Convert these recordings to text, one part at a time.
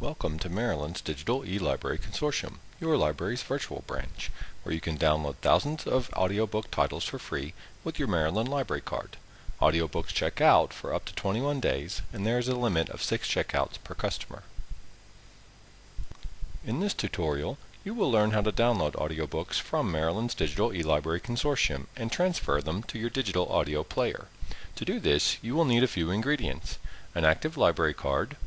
Welcome to Maryland's Digital eLibrary Consortium, your library's virtual branch, where you can download thousands of audiobook titles for free with your Maryland library card. Audiobooks check out for up to 21 days, and there is a limit of 6 checkouts per customer. In this tutorial, you will learn how to download audiobooks from Maryland's Digital eLibrary Consortium and transfer them to your digital audio player. To do this, you will need a few ingredients: an active library card,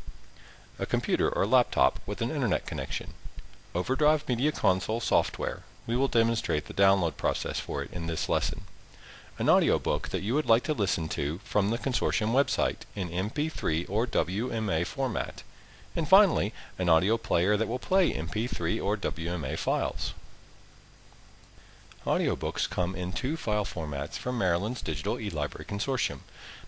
a computer or laptop with an internet connection, Overdrive Media Console software. We will demonstrate the download process for it in this lesson. An audiobook that you would like to listen to from the Consortium website in MP3 or WMA format. And finally, an audio player that will play MP3 or WMA files. Audiobooks come in 2 file formats from Maryland's Digital eLibrary Consortium.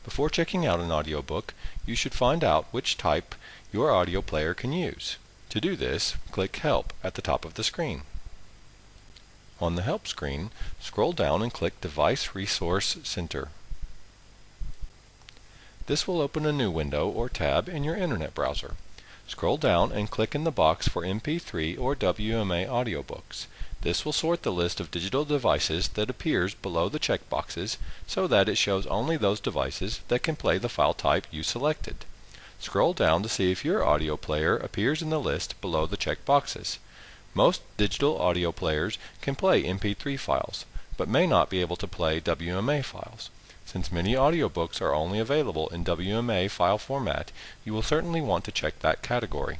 Before checking out an audiobook, you should find out which type your audio player can use. To do this, click Help at the top of the screen. On the Help screen, scroll down and click Device Resource Center. This will open a new window or tab in your internet browser. Scroll down and click in the box for MP3 or WMA audiobooks. This will sort the list of digital devices that appears below the checkboxes so that it shows only those devices that can play the file type you selected. Scroll down to see if your audio player appears in the list below the checkboxes. Most digital audio players can play MP3 files, but may not be able to play WMA files. Since many audiobooks are only available in WMA file format, you will certainly want to check that category.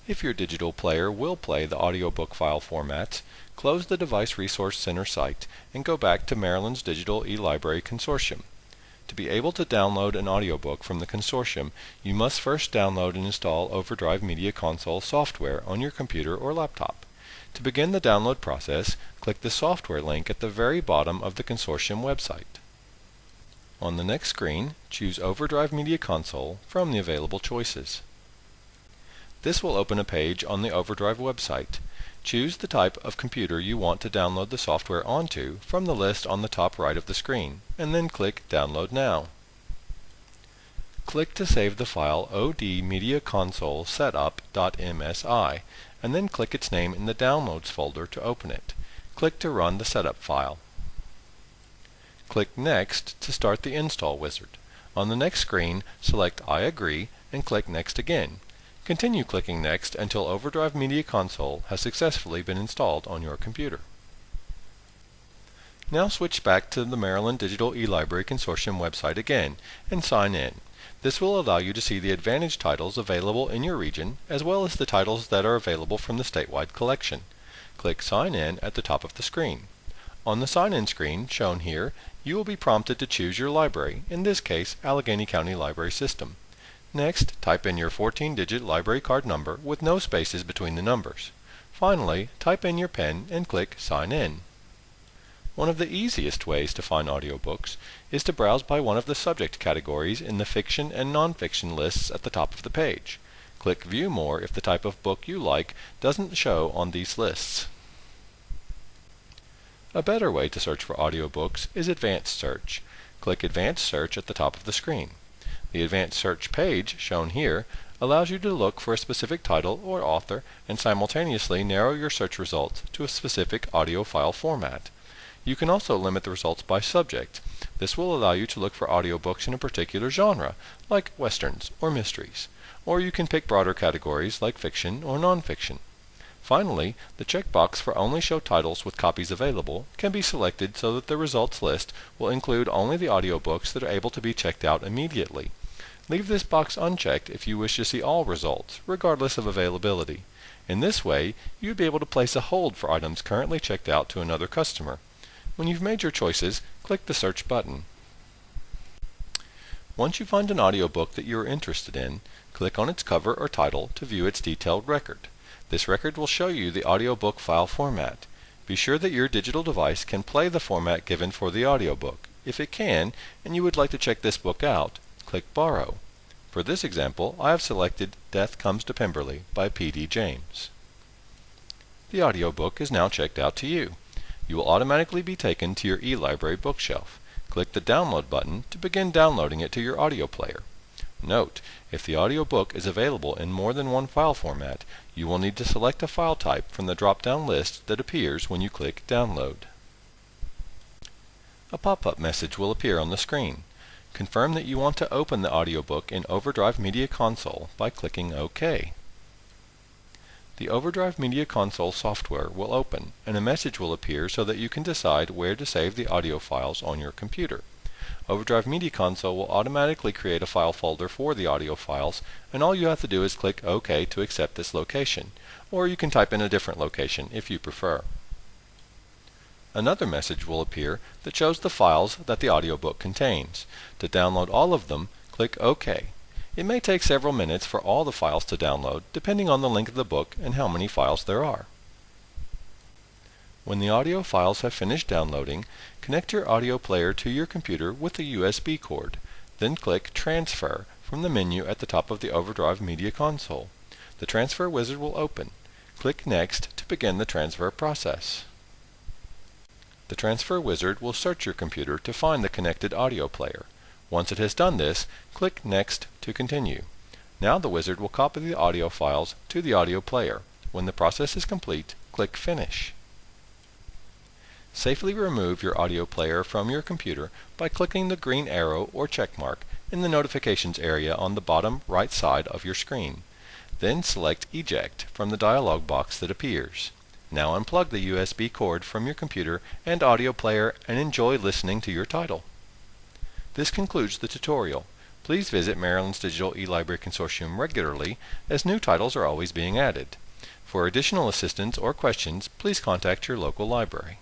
If your digital player will play the audiobook file formats, close the Device Resource Center site and go back to Maryland's Digital eLibrary Consortium. To be able to download an audiobook from the consortium, you must first download and install Overdrive Media Console software on your computer or laptop. To begin the download process, click the software link at the very bottom of the consortium website. On the next screen, choose Overdrive Media Console from the available choices. This will open a page on the Overdrive website. Choose the type of computer you want to download the software onto from the list on the top right of the screen, and then click Download Now. Click to save the file OD Media Console Setup.msi, and then click its name in the Downloads folder to open it. Click to run the setup file. Click Next to start the install wizard. On the next screen, select I agree and click Next again. Continue clicking Next until Overdrive Media Console has successfully been installed on your computer. Now switch back to the Maryland Digital eLibrary Consortium website again and sign in. This will allow you to see the Advantage titles available in your region, as well as the titles that are available from the statewide collection. Click Sign In at the top of the screen. On the Sign In screen, shown here, you will be prompted to choose your library, in this case, Allegheny County Library System. Next, type in your 14-digit library card number with no spaces between the numbers. Finally, type in your PIN and click Sign In. One of the easiest ways to find audiobooks is to browse by one of the subject categories in the fiction and nonfiction lists at the top of the page. Click View More if the type of book you like doesn't show on these lists. A better way to search for audiobooks is Advanced Search. Click Advanced Search at the top of the screen. The Advanced Search page, shown here, allows you to look for a specific title or author and simultaneously narrow your search results to a specific audio file format. You can also limit the results by subject. This will allow you to look for audiobooks in a particular genre, like westerns or mysteries, or you can pick broader categories like fiction or nonfiction. Finally, the checkbox for Only Show Titles with Copies Available can be selected so that the results list will include only the audiobooks that are able to be checked out immediately. Leave this box unchecked if you wish to see all results, regardless of availability. In this way, you'd be able to place a hold for items currently checked out to another customer. When you've made your choices, click the Search button. Once you find an audiobook that you are interested in, click on its cover or title to view its detailed record. This record will show you the audiobook file format. Be sure that your digital device can play the format given for the audiobook. If it can, and you would like to check this book out, click Borrow. For this example, I have selected Death Comes to Pemberley by P.D. James. The audiobook is now checked out to you. You will automatically be taken to your eLibrary bookshelf. Click the Download button to begin downloading it to your audio player. Note, if the audiobook is available in more than one file format, you will need to select a file type from the drop-down list that appears when you click Download. A pop-up message will appear on the screen. Confirm that you want to open the audiobook in Overdrive Media Console by clicking OK. The Overdrive Media Console software will open, and a message will appear so that you can decide where to save the audio files on your computer. Overdrive Media Console will automatically create a file folder for the audio files, and all you have to do is click OK to accept this location, or you can type in a different location if you prefer. Another message will appear that shows the files that the audiobook contains. To download all of them, click OK. It may take several minutes for all the files to download, depending on the length of the book and how many files there are. When the audio files have finished downloading, connect your audio player to your computer with a USB cord. Then click Transfer from the menu at the top of the Overdrive Media Console. The Transfer wizard will open. Click Next to begin the transfer process. The Transfer wizard will search your computer to find the connected audio player. Once it has done this, click Next to continue. Now the wizard will copy the audio files to the audio player. When the process is complete, click Finish. Safely remove your audio player from your computer by clicking the green arrow or check mark in the notifications area on the bottom right side of your screen. Then select Eject from the dialog box that appears. Now unplug the USB cord from your computer and audio player and enjoy listening to your title. This concludes the tutorial. Please visit Maryland's Digital eLibrary Consortium regularly, as new titles are always being added. For additional assistance or questions, please contact your local library.